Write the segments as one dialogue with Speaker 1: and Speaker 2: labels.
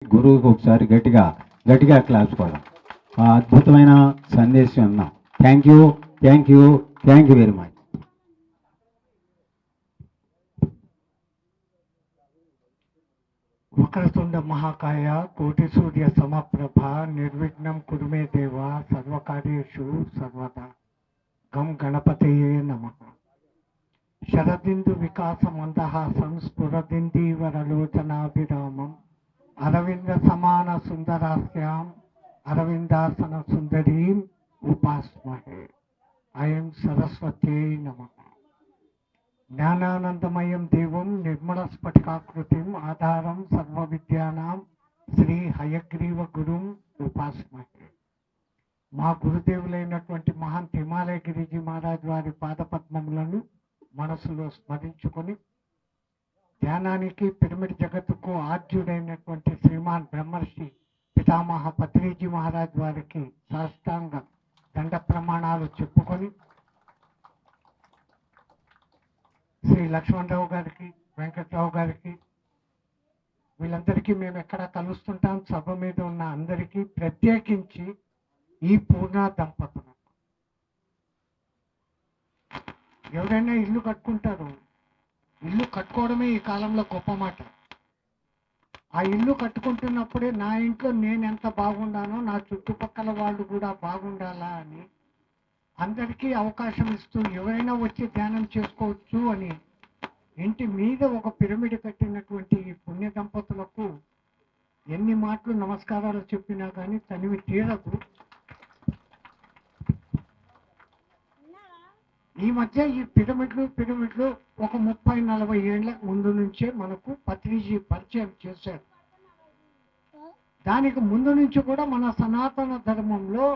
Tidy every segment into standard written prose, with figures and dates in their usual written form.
Speaker 1: గురువుకు ఒకసారి గట్టిగా గట్టిగా క్లాస్ కూడా అద్భుతమైన సందేశం అన్నాం. Thank you, thank you, thank you very much.
Speaker 2: వక్రతుండ మహాకాయ కోటి సూర్య సమప్రభ నిర్విఘ్నం కురుమే దేవ సర్వకార్యేషు సర్వదా. గం గణపతయే నమః. శరదిందు వికాస మందహాసం స్ఫురదిందీవరలోచనాభిరామం అరవింద సమాన సుందరాస్యాం అరవిందాసన సుందరీం ఉపాస్మహే. ఐం సరస్వత్యై నమః. జ్ఞానానందమయం దేవం నిర్మల స్ఫటికాకృతిం ఆధారం సర్వ విద్యానాం శ్రీ హయగ్రీవ గురుం ఉపాస్మహే. మా గురుదేవులైనటువంటి మహంత్ హిమాలయ గిరిజీ మహారాజ్ వారి పాదపద్మములను మనసులో స్మరించుకొని ధ్యానానికి పిరమిడ్ జగత్తుకు ఆద్యుడైనటువంటి శ్రీమాన్ బ్రహ్మర్షి పితామహ పత్రిజీ మహారాజ్ వారికి సాష్టాంగ దండ ప్రమాణాలు చెప్పుకొని శ్రీ లక్ష్మణరావు గారికి వెంకట్రావు గారికి వీళ్ళందరికీ మేము ఎక్కడ కలుస్తుంటాం సభ మీద ఉన్న అందరికీ ప్రత్యేకించి ఈ పూర్ణ దంపతులు ఎవరైనా ఇల్లు కట్టుకుంటారు. ఇల్లు కట్టుకోవడమే ఈ కాలంలో గొప్ప మాట. ఆ ఇల్లు కట్టుకుంటున్నప్పుడే నా ఇంట్లో నేను ఎంత బాగుండానో నా చుట్టుపక్కల వాళ్ళు కూడా బాగుండాలా అని అందరికీ అవకాశం ఇస్తూ ఎవరైనా వచ్చి ధ్యానం చేసుకోవచ్చు అని ఇంటి మీద ఒక పిరమిడ్ కట్టినటువంటి ఈ పుణ్య దంపతులకు ఎన్ని మాటలు నమస్కారాలు చెప్పినా కానీ తనివి తీరదు. ఈ మధ్య ఈ పిరమిడ్లు ఒక 30-40 ఏళ్ల ముందు నుంచే మనకు పత్రిజీ పరిచయం చేశారు. దానికి ముందు నుంచి కూడా మన సనాతన ధర్మంలో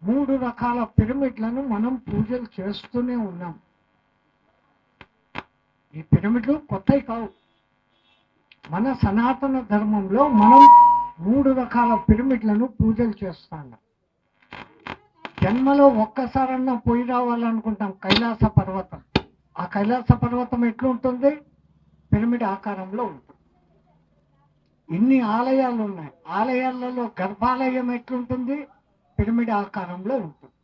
Speaker 2: 3 రకాల పిరమిడ్లను మనం పూజలు చేస్తూనే ఉన్నాం. ఈ పిరమిడ్లు కొత్తవి కావు. మన సనాతన ధర్మంలో మనం 3 రకాల పిరమిడ్లను పూజలు చేస్తాం. జన్మలో ఒక్కసారన్నా పోయి రావాలనుకుంటాం కైలాస పర్వతం. ఆ కైలాస పర్వతం ఎట్లుంటుంది? పిరమిడ్ ఆకారంలో ఉంటుంది. ఇన్ని ఆలయాలు ఉన్నాయి. ఆలయాలలో గర్భాలయం ఎట్లుంటుంది? పిరమిడ్ ఆకారంలో ఉంటుంది.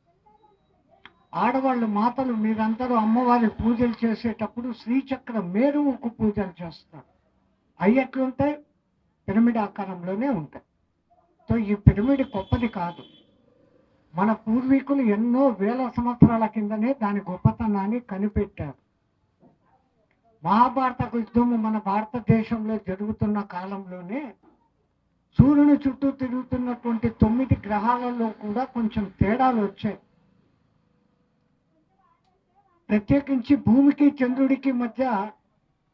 Speaker 2: ఆడవాళ్ళు మాతలు మీరందరూ అమ్మవారి పూజలు చేసేటప్పుడు శ్రీచక్ర మేరువుకు పూజలు చేస్తారు. అవి ఎట్లుంటాయి? పిరమిడ్ ఆకారంలోనే ఉంటాయి. సో ఈ పిరమిడ్ గొప్పది కాదు. మన పూర్వీకులు ఎన్నో వేల సంవత్సరాల కిందనే దాని గొప్పతనాన్ని కనిపెట్టారు. మహాభారత యుద్ధము మన భారతదేశంలో జరుగుతున్న కాలంలోనే సూర్యుని చుట్టూ తిరుగుతున్నటువంటి 9 గ్రహాలలో కూడా కొంచెం తేడాలు వచ్చాయి. ప్రత్యేకించి భూమికి చంద్రుడికి మధ్య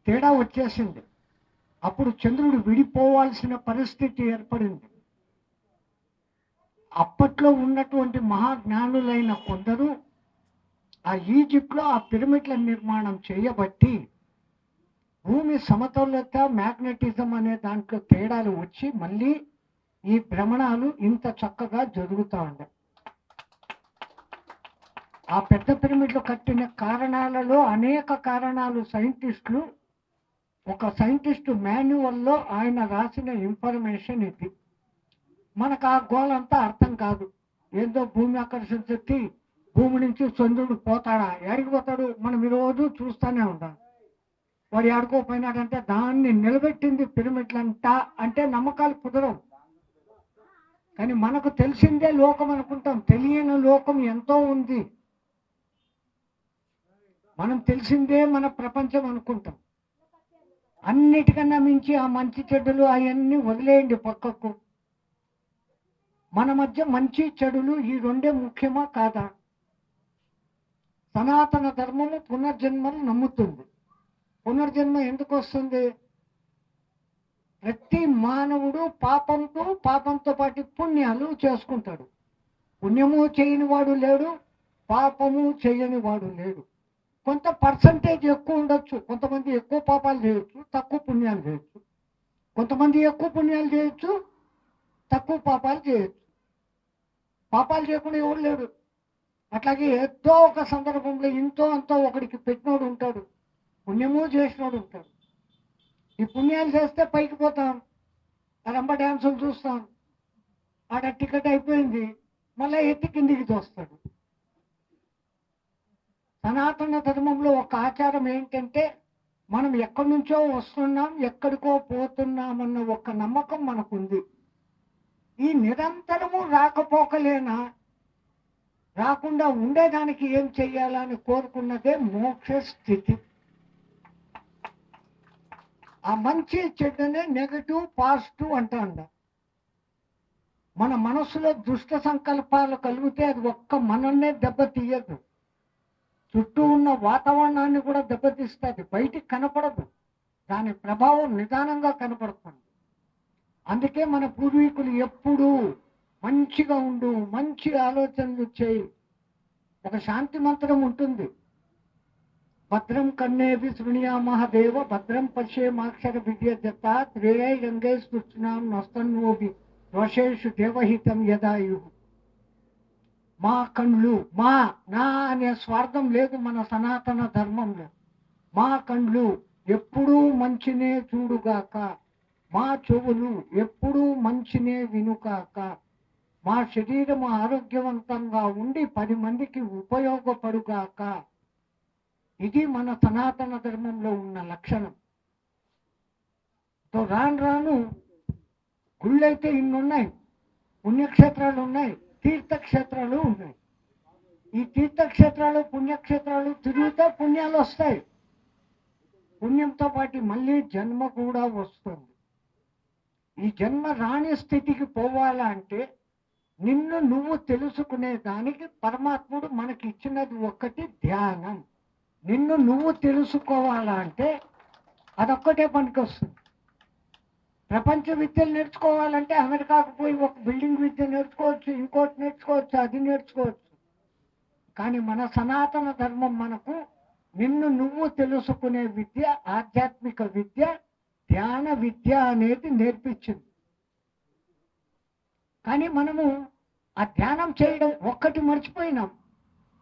Speaker 2: తేడా వచ్చేసింది. అప్పుడు చంద్రుడు విడిపోవాల్సిన పరిస్థితి ఏర్పడింది. అప్పట్లో ఉన్నటువంటి మహాజ్ఞానులైన కొందరు ఆ ఈజిప్ట్లో ఆ పిరమిడ్ల నిర్మాణం చేయబట్టి భూమి సమతౌల్యత మ్యాగ్నెటిజం అనే దాంట్లో తేడాలు వచ్చి మళ్ళీ ఈ భ్రమణాలు ఇంత చక్కగా జరుగుతూ ఉన్నాయి. ఆ పెద్ద పిరమిడ్లు కట్టిన కారణాలలో అనేక కారణాలు సైంటిస్టులు ఒక సైంటిస్టు మాన్యువల్లో ఆయన రాసిన ఇన్ఫర్మేషన్ ఇది. మనకు ఆ గోలంతా అర్థం కాదు. ఏదో భూమి ఆకర్షణ శక్తి భూమి నుంచి చంద్రుడు పోతాడా? ఎడిగిపోతాడు? మనం ఈరోజు చూస్తూనే ఉంటాం. వాడు ఆడుకోపోయినాడంటే దాన్ని నిలబెట్టింది పిరమిడ్లంట అంటే నమ్మకాలు కుదరవు. కానీ మనకు తెలిసిందే లోకం అనుకుంటాం. తెలియని లోకం ఎంతో ఉంది. మనం తెలిసిందే మన ప్రపంచం అనుకుంటాం. అన్నిటికన్నా మించి ఆ మంచి చెడ్డలు అవన్నీ వదిలేయండి పక్కకు. మన మధ్య మంచి చెడులు ఈ రెండే ముఖ్యమా కాదా? సనాతన ధర్మము పునర్జన్మను నమ్ముతుంది. పునర్జన్మ ఎందుకు వస్తుంది? ప్రతి మానవుడు పాపంతో పాటు పుణ్యాలు చేసుకుంటాడు. పుణ్యము చేయని వాడు లేడు, పాపము చేయని వాడు లేడు. కొంత పర్సంటేజ్ ఎక్కువ ఉండొచ్చు. కొంతమంది ఎక్కువ పాపాలు చేయొచ్చు, తక్కువ పుణ్యాలు చేయొచ్చు. కొంతమంది ఎక్కువ పుణ్యాలు చేయొచ్చు, తక్కువ పాపాలు చేయొచ్చు. పాపాలు చేయకుండా ఎవరు లేడు. అట్లాగే ఏదో ఒక సందర్భంలో ఇంతో అంతో ఒకడికి పెట్టినోడు ఉంటాడు, పుణ్యము చేసినోడు ఉంటాడు. ఈ పుణ్యాలు చేస్తే పైకి పోతాం, రంబ డ్యాన్సులు చూస్తాం, ఆడ టికెట్ అయిపోయింది, మళ్ళీ ఎత్తి కిందికి తోస్తాడు. సనాతన ధర్మంలో ఒక ఆచారం ఏంటంటే మనం ఎక్కడి నుంచో వస్తున్నాం, ఎక్కడికో పోతున్నామన్న ఒక నమ్మకం మనకుంది. ఈ నిరంతరము రాకపోకలేనా, రాకుండా ఉండేదానికి ఏం చెయ్యాలని కోరుకున్నదే మోక్ష స్థితి. ఆ మంచి చెడ్డనే నెగటివ్ పాజిటివ్ అంటాం. మన మనసులో దుష్ట సంకల్పాలు కలిగితే అది ఒక్క మనల్నే దెబ్బతీయదు, చుట్టూ ఉన్న వాతావరణాన్ని కూడా దెబ్బతీస్తుంది. బయటికి కనపడదు, దాని ప్రభావం నిదానంగా కనపడుతుంది. అందుకే మన పూర్వీకులు ఎప్పుడూ మంచిగా ఉండు, మంచి ఆలోచనలు చేయి, ఒక శాంతి మంత్రం ఉంటుంది. భద్రం కన్నేభి శృణుయామః దేవ భద్రం పశ్యేమాక్షర విద్యజత త్రేయై గంగే సృష్టినాం నస్తన్వోభి దోషేషు దేవహితం యదాయు. మా కండ్లు, మా నా అనే స్వార్థం లేదు మన సనాతన ధర్మంలో. మా కండ్లు ఎప్పుడూ మంచినే చూడుగాక, మా చెవులు ఎప్పుడూ మంచినే వినుగాక, మా శరీరం ఆరోగ్యవంతంగా ఉండి 10 మందికి ఉపయోగపడుగాక. ఇది మన సనాతన ధర్మంలో ఉన్న లక్షణం. రాను రాను గుళ్ళైతే ఇన్నున్నాయి, పుణ్యక్షేత్రాలు ఉన్నాయి, తీర్థక్షేత్రాలు ఉన్నాయి. ఈ తీర్థక్షేత్రాలు పుణ్యక్షేత్రాలు తిరిగితే పుణ్యాలు వస్తాయి, పుణ్యంతో పాటు మళ్ళీ జన్మ కూడా వస్తుంది. ఈ జన్మ రాని స్థితికి పోవాలంటే నిన్ను నువ్వు తెలుసుకునే దానికి పరమాత్ముడు మనకి ఇచ్చినది ఒక్కటి ధ్యానం. నిన్ను నువ్వు తెలుసుకోవాలంటే అదొక్కటే పనికి వస్తుంది. ప్రపంచ విద్యలు నేర్చుకోవాలంటే అమెరికాకు పోయి ఒక బిల్డింగ్ విద్య నేర్చుకోవచ్చు, ఇంకోటి నేర్చుకోవచ్చు, అది నేర్చుకోవచ్చు. కానీ మన సనాతన ధర్మం మనకు నిన్ను నువ్వు తెలుసుకునే విద్య, ఆధ్యాత్మిక విద్య, ధ్యాన విద్య అనేది నేర్పించింది. కానీ మనము ఆ ధ్యానం చేయడం ఒక్కటి మర్చిపోయినాం.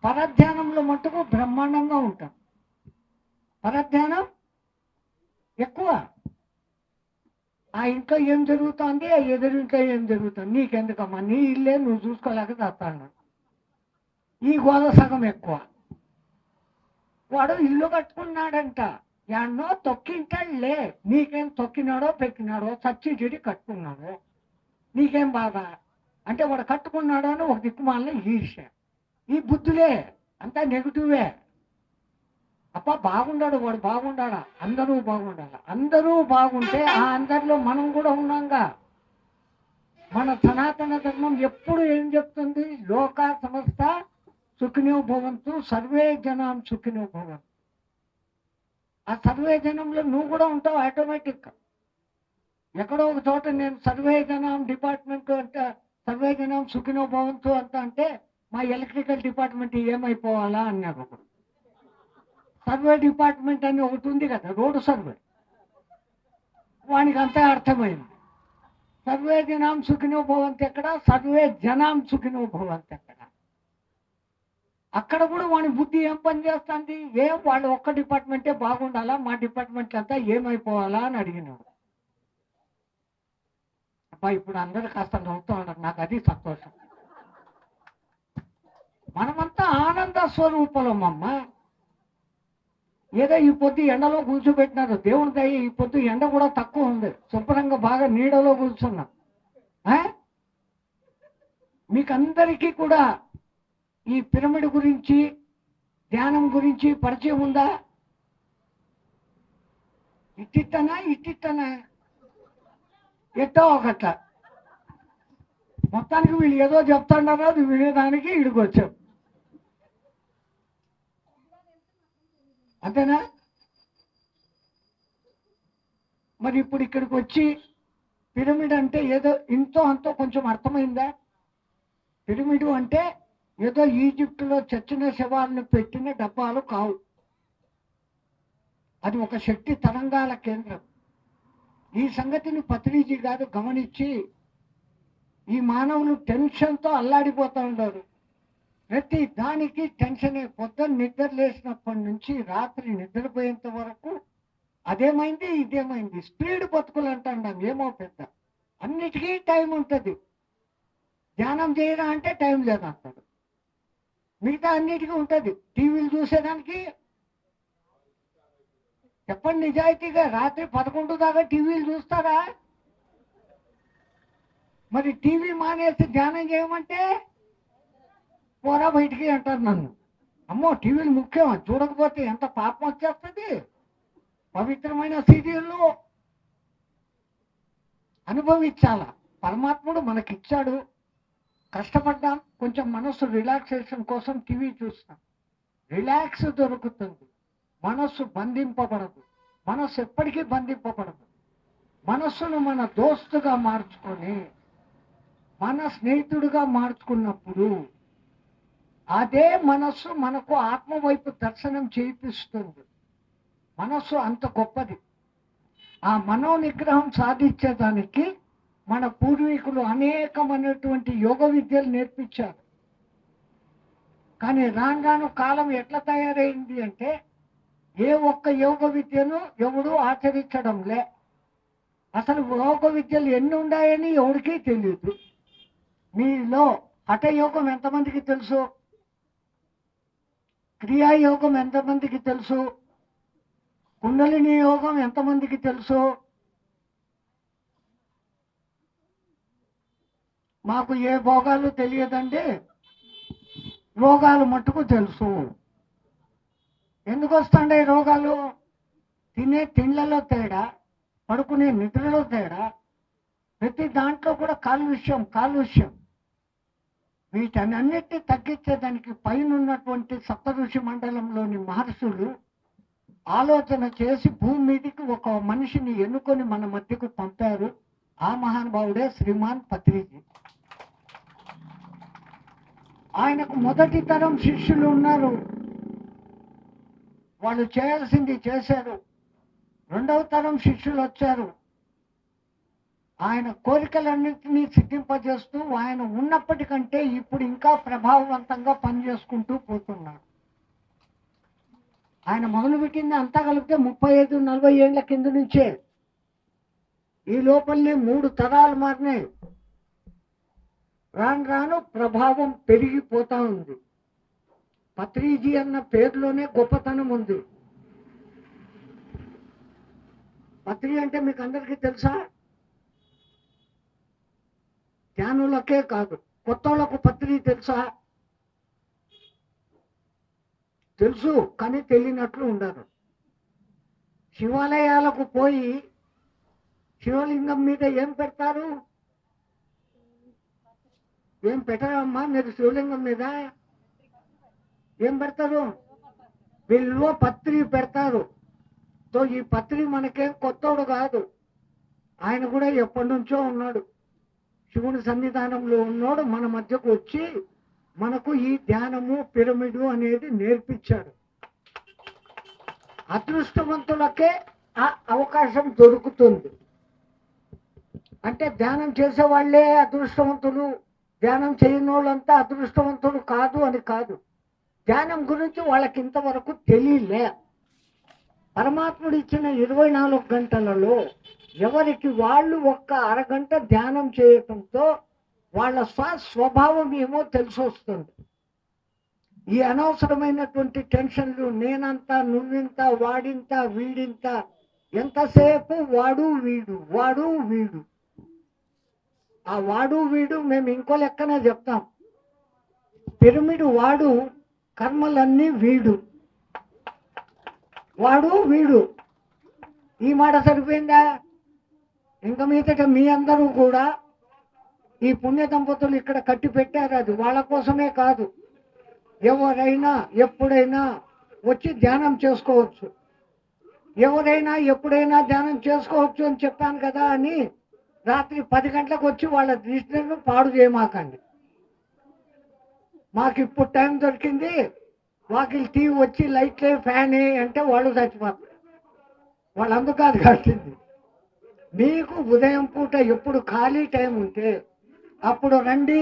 Speaker 2: పరధ్యానంలో మటుకు బ్రహ్మాండంగా ఉంటాం. పరధ్యానం ఎక్కువ. ఆ ఇంట్లో ఏం జరుగుతుంది, ఆ ఎదురు ఇంట్లో ఏం జరుగుతుంది, నీకెందుకమ్మా, నీ ఇల్లే నువ్వు చూసుకోలేక చేస్తాను. ఈ గోద సగం ఎక్కువ. వాడు ఇల్లు కట్టుకున్నాడంట, ఎన్నో తొక్కింటాడులే, నీకేం తొక్కినాడో పెక్కినాడో చచ్చి చెడి కట్టుకున్నాడు, నీకేం బాధ అంటే వాడు కట్టుకున్నాడో అని ఒక దిక్కుమాలని ఈర్ష. ఈ బుద్ధులే అంతా నెగిటివే. అప్ప బాగుండాడు, వాడు బాగుండాడా, అందరూ బాగుండాలి. అందరూ బాగుంటే ఆ అందరిలో మనం కూడా ఉన్నాంగా. మన సనాతన ధర్మం ఎప్పుడు ఏం చెప్తుంది? లోకా సమస్త సుఖినో భవంతు, సర్వే జనాం సుఖినో భవంతు. ఆ సర్వే జనంలో నువ్వు కూడా ఉంటావు ఆటోమేటిక్. ఎక్కడో ఒక చోట నేను సర్వే జనాం డిపార్ట్మెంట్ అంటే సర్వే జనాం సుఖినో భవంతు అంత అంటే మా ఎలక్ట్రికల్ డిపార్ట్మెంట్ ఏమైపోవాలా అన్నారు ఒకడు. సర్వే డిపార్ట్మెంట్ అని ఒకటి ఉంది కదా, రోడ్డు సర్వే, వానికి అంతా అర్థమైంది. సర్వే జనాం సుఖినో భవంతు ఎక్కడ, సర్వే జనాం సుఖినో భవంతు ఎక్కడ. అక్కడ కూడా వాని బుద్ధి ఏం పని చేస్తుంది? ఏం వాళ్ళు ఒక్క డిపార్ట్మెంటే బాగుండాలా, మా డిపార్ట్మెంట్ అంతా ఏమైపోవాలా అని అడిగినాడు. అబ్బా ఇప్పుడు అందరూ కాస్త నవ్వుతూ ఉన్నారు, నాకు అది సంతోషం. మనమంతా ఆనంద స్వరూపలమమ్మ. ఏదో ఈ పొద్దు ఎండలో కూర్చోబెట్టినారు, దేవుని దయ ఈ పొద్దు ఎండ కూడా తక్కువ ఉంది, శుభ్రంగా బాగా నీడలో కూర్చున్నాం. మీకందరికీ కూడా ఈ పిరమిడ్ గురించి, ధ్యానం గురించి పరిచయం ఉందా? ఇట్టిట్టనా ఎట్టో ఒకట. మొత్తానికి వీళ్ళు ఏదో చెప్తాడారో అది వినేదానికి ఇడికి వచ్చాం, అంతేనా? మరి ఇప్పుడు ఇక్కడికి వచ్చి పిరమిడ్ అంటే ఏదో ఇంతో అంతో కొంచెం అర్థమైందా? పిరమిడ్ అంటే ఏదో ఈజిప్టులో చచ్చిన శవాలను పెట్టిన డబ్బాలు కావు. అది ఒక శక్తి తరంగాల కేంద్రం. ఈ సంగతిని పత్రిజీ గారు గమనించి ఈ మానవులు టెన్షన్తో అల్లాడిపోతూ ఉంటారు. ప్రతి దానికి టెన్షనే. పొద్దున్న నిద్ర లేచినప్పటి నుంచి రాత్రి నిద్రపోయేంత వరకు అదేమైంది ఇదేమైంది, స్పీడ్ బతుకులు అంటాం. ఏమో పెద్ద అన్నిటికీ టైం ఉంటుంది. ధ్యానం చేయరా అంటే టైం లేదంటాడు. మిగతా అన్నిటికీ ఉంటుంది. టీవీలు చూసేదానికి చెప్పండి నిజాయితీగా, రాత్రి 11 దాకా టీవీలు చూస్తారా? మరి టీవీ మానేసి ధ్యానం చేయమంటే పోరా బయటికి అంటారు నన్ను. అమ్మో టీవీలు ముఖ్యం, చూడకపోతే ఎంత పాపం వచ్చేస్తుంది. పవిత్రమైన సీరియళ్ళు అనుభవించాల. పరమాత్ముడు మనకిచ్చాడు, కష్టపడ్డాం, కొంచెం మనస్సు రిలాక్సేషన్ కోసం టీవీ చూస్తాం, రిలాక్స్ దొరుకుతుంది. మనస్సు బంధింపబడదు. మనస్సు ఎప్పటికీ బంధింపబడదు. మనస్సును మన దోస్తుగా మార్చుకొని మన స్నేహితుడిగా మార్చుకున్నప్పుడు అదే మనస్సు మనకు ఆత్మ వైపు దర్శనం చేయిస్తుంది. మనస్సు అంత గొప్పది. ఆ మనోనిగ్రహం సాధించేదానికి మన పూర్వీకులు అనేకమైనటువంటి యోగ విద్యలు నేర్పించారు. కానీ రాను రాను కాలం ఎట్లా తయారైంది అంటే ఏ ఒక్క యోగ విద్యను ఎవడు ఆచరించడంలే. అసలు యోగ విద్యలు ఎన్ని ఉన్నాయని ఎవరికీ తెలియదు. మీలో హఠయోగం ఎంతమందికి తెలుసు? క్రియాయోగం ఎంతమందికి తెలుసు? కుండలిని యోగం ఎంతమందికి తెలుసు? మాకు ఏ భోగాలు తెలియదండి, రోగాలు మట్టుకు తెలుసు. ఎందుకు వస్తాండే రోగాలు? తినే తిండ్లలో తేడా, పడుకునే నిద్రలో తేడా, ప్రతి దాంట్లో కూడా కాలుష్యం. వీటన్నిటిని తగ్గించేదానికి పైన ఉన్నటువంటి సప్తఋషి మండలంలోని మహర్షులు ఆలోచన చేసి భూమి మీదకి ఒక మనిషిని ఎన్నుకొని మన మధ్యకు పంపారు. ఆ మహానుభావుడే శ్రీమాన్ పత్రిజీ. ఆయనకు మొదటి తరం శిష్యులు ఉన్నారు, వాళ్ళు చేయాల్సింది చేశారు. రెండవ తరం శిష్యులు వచ్చారు, ఆయన కోరికలన్నింటినీ సిద్ధింపజేస్తూ ఆయన ఉన్నప్పటికంటే ఇప్పుడు ఇంకా ప్రభావవంతంగా పనిచేసుకుంటూ పోతున్నారు. ఆయన మొదలుపెట్టింది అంతా కలిపితే 35-40 ఏళ్ల కింద నుంచే. ఈ లోపలనే 3 తరాలు మారినాయి. రాను రాను ప్రభావం పెరిగిపోతా ఉంది. పత్రిజీ అన్న పేరులోనే గొప్పతనం ఉంది. పత్రి అంటే మీకు అందరికీ తెలుసా? జ్ఞానులకే కాదు, కొత్తోళ్లకు పత్రి తెలుసా? తెలుసు, కానీ తెలియనట్లు ఉండరు. శివాలయాలకు పోయి శివలింగం మీద ఏం పెడతారు? ఏం పెట్టరమ్మా మీరు శివలింగం మీద? ఏం పెడతారు? బిల్వ పత్రి పెడతారు. సో ఈ పత్రి మనకేం కొత్తోడు కాదు, ఆయన కూడా ఎప్పటి నుంచో ఉన్నాడు. శివుని సన్నిధానంలో ఉన్నాడు, మన మధ్యకు వచ్చి మనకు ఈ ధ్యానము పిరమిడు అనేది నేర్పించాడు. అదృష్టవంతులకే ఆ అవకాశం దొరుకుతుంది. అంటే ధ్యానం చేసే వాళ్ళే అదృష్టవంతులు, ధ్యానం చేయని వాళ్ళంతా అదృష్టవంతులు కాదు అని కాదు. ధ్యానం గురించి వాళ్ళకి ఇంతవరకు తెలియలే. పరమాత్ముడు ఇచ్చిన 24 గంటలలో ఎవరికి వాళ్ళు ఒక్క అరగంట ధ్యానం చేయటంతో వాళ్ళ స్వభావం ఏమో తెలిసి వస్తుంది. ఈ అనవసరమైనటువంటి టెన్షన్లు, నేనంత, నువ్వింత, వాడింత, వీడింత, ఎంతసేపు వాడు వీడు. ఆ వాడు వీడు మేము ఇంకో లెక్కనే చెప్తాం. పిరమిడ్ వాడు, కర్మలన్నీ వీడు. వాడు వీడు ఈ మాట సరిపోయిందా? ఇంకా మీదట మీ అందరూ కూడా ఈ పుణ్య దంపతులు ఇక్కడ కట్టి పెట్టారు, అది వాళ్ళ కోసమే కాదు. ఎవరైనా ఎప్పుడైనా వచ్చి ధ్యానం చేసుకోవచ్చు, ఎవరైనా ఎప్పుడైనా ధ్యానం చేసుకోవచ్చు అని చెప్పాను కదా అని రాత్రి 10 గంటలకు వచ్చి వాళ్ళ దృష్టిని పాడు చేయమాకండి. మాకు ఇప్పుడు టైం దొరికింది, వాకిలి టీ వచ్చి లైట్లే ఫ్యాన్ అంటే వాళ్ళు చచ్చిపోతారు. వాళ్ళు అందుకు కాదు కట్టింది. మీకు ఉదయం పూట ఎప్పుడు ఖాళీ టైం ఉంటే అప్పుడు రండి.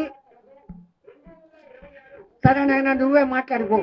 Speaker 2: సరేనైనా నువ్వే మాట్లాడుకో.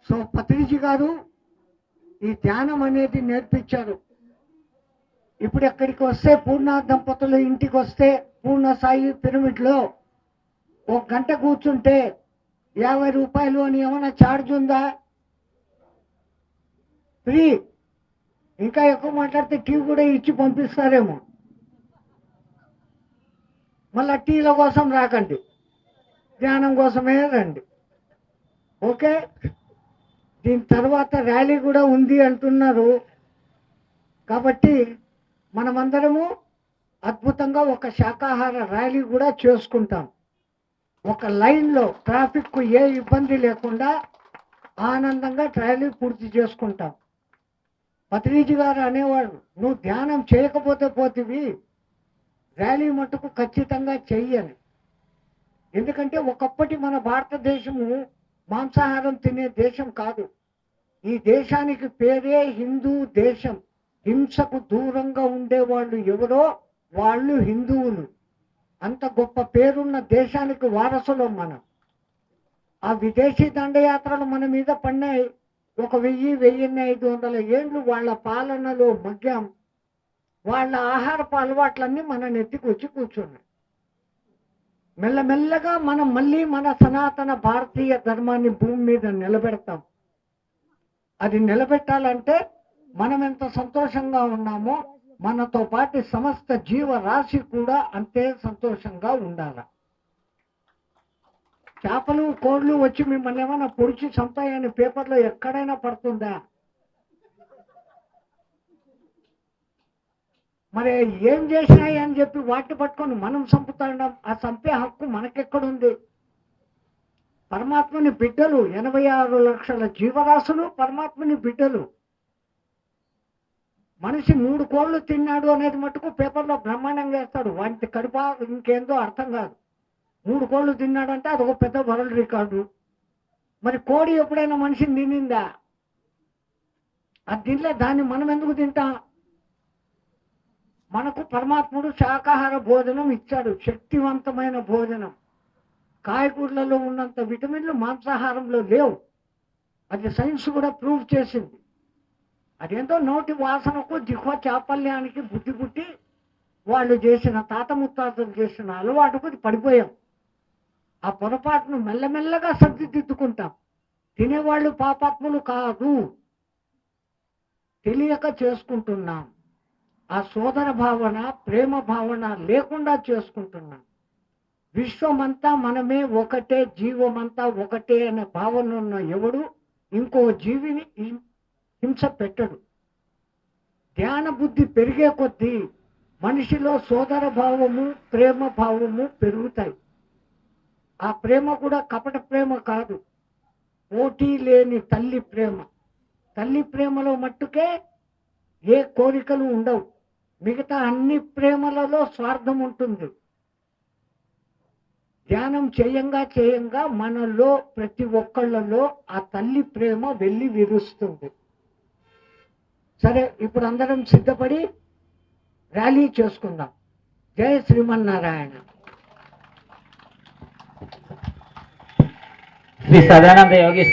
Speaker 2: సో పత్రిజీ గారు ఈ ధ్యానం అనేది నేర్పించారు. ఇప్పుడు ఎక్కడికి వస్తే పూర్ణ దంపతులు ఇంటికి వస్తే పూర్ణ సాయి పిరమిడ్లో 1 గంట కూర్చుంటే 50 రూపాయలు అని ఏమైనా ఛార్జ్ ఉందా? ఫ్రీ. ఇంకా ఎక్కువ మాట్లాడితే టీ కూడా ఇచ్చి పంపిస్తారేమో. మళ్ళా టీల కోసం రాకండి, ధ్యానం కోసమే రండి. ఓకే. దీని తర్వాత ర్యాలీ కూడా ఉంది అంటున్నారు. కాబట్టి మనమందరము అద్భుతంగా ఒక శాకాహార ర్యాలీ కూడా చేసుకుంటాం. ఒక లైన్లో ట్రాఫిక్కు ఏ ఇబ్బంది లేకుండా ఆనందంగా ర్యాలీ పూర్తి చేసుకుంటాం. పత్రిజీ గారు అనేవాడు, నువ్వు ధ్యానం చేయకపోతే పోతివి, ర్యాలీ మటుకు ఖచ్చితంగా చెయ్యని. ఎందుకంటే ఒకప్పటి మన భారతదేశము మాంసాహారం తినే దేశం కాదు. ఈ దేశానికి పేరే హిందూ దేశం. హింసకు దూరంగా ఉండేవాళ్ళు ఎవరో వాళ్ళు హిందువులు. అంత గొప్ప పేరున్న దేశానికి వారసులం మనం. ఆ విదేశీ దండయాత్రలు మన మీద పడినాయి. 1000-1500 ఏళ్ళు వాళ్ళ పాలనలో మగ్గాం. వాళ్ళ ఆహారపు అలవాట్లన్నీ మన నెత్తికి వచ్చి కూర్చున్నాయి. మెల్లమెల్లగా మనం మళ్ళీ మన సనాతన భారతీయ ధర్మాన్ని భూమి మీద నిలబెడతాం. అది నిలబెట్టాలంటే మనం ఎంత సంతోషంగా ఉన్నామో మనతో పాటు సమస్త జీవరాశి కూడా అంతే సంతోషంగా ఉండాలి. చేపలు కోళ్ళు వచ్చి మిమ్మల్ని ఏమైనా పొడిచి చంపాయని పేపర్లో ఎక్కడైనా పడుతుందా? మరి ఏం చేసినాయి అని చెప్పి వాటిని పట్టుకొని మనం చంపుతాం. ఆ చంపే హక్కు మనకెక్కడుంది? పరమాత్మని బిడ్డలు, 86 లక్షల జీవరాశులు పరమాత్మని బిడ్డలు. మనిషి 3 కోళ్ళు తిన్నాడు అనేది మటుకు పేపర్లో బ్రహ్మాండంగా వేస్తాడు. వాటి కడుప ఇంకేందో అర్థం కాదు. 3 కోళ్ళు తిన్నాడంటే అదొక పెద్ద వరల్డ్ రికార్డు. మరి కోడి ఎప్పుడైనా మనిషిని తినిందా? అది తినలే. దాన్ని మనం ఎందుకు తింటాం? మనకు పరమాత్ముడు శాకాహార భోజనం ఇచ్చాడు, శక్తివంతమైన భోజనం. కాయగూరలలో ఉన్నంత విటమిన్లు మాంసాహారంలో లేవు. అది సైన్స్ కూడా ప్రూవ్ చేసింది. అదేంటో నోటి వాసనకు జిహ్వ చాపల్యానికి బుద్ధి పుట్టి వాళ్ళు చేసిన తాత ముత్తాతలు చేసిన అలవాటుకు పడిపోయాం. ఆ పొరపాటును మెల్లమెల్లగా సర్దిదిద్దుకుంటాం. తినేవాళ్ళు పాపాత్ములు కాదు, తెలియక చేసుకుంటున్నాం. ఆ సోదర భావన, ప్రేమ భావన లేకుండా చేసుకుంటున్నాం. విశ్వమంతా మనమే ఒకటే, జీవమంతా ఒకటే అనే భావన ఉన్న ఎవడు ఇంకో జీవిని హింస పెట్టడు. ధ్యాన బుద్ధి పెరిగే కొద్దీ మనిషిలో సోదర భావము, ప్రేమ భావము పెరుగుతాయి. ఆ ప్రేమ కూడా కపట ప్రేమ కాదు, పోటీ లేని తల్లి ప్రేమ. తల్లి ప్రేమలో మట్టుకే ఏ కోరికలు ఉండవు. మిగతా అన్ని ప్రేమలలో స్వార్థం ఉంటుంది. ధ్యానం చేయంగా మనలో ప్రతి ఒక్కళ్ళలో ఆ తల్లి ప్రేమ వెళ్ళి విరుస్తుంది. సరే, ఇప్పుడు అందరం సిద్ధపడి ర్యాలీ చేసుకుందాం. జై శ్రీమన్నారాయణ.
Speaker 3: శ్రీ సదానంద యోగేశ్వర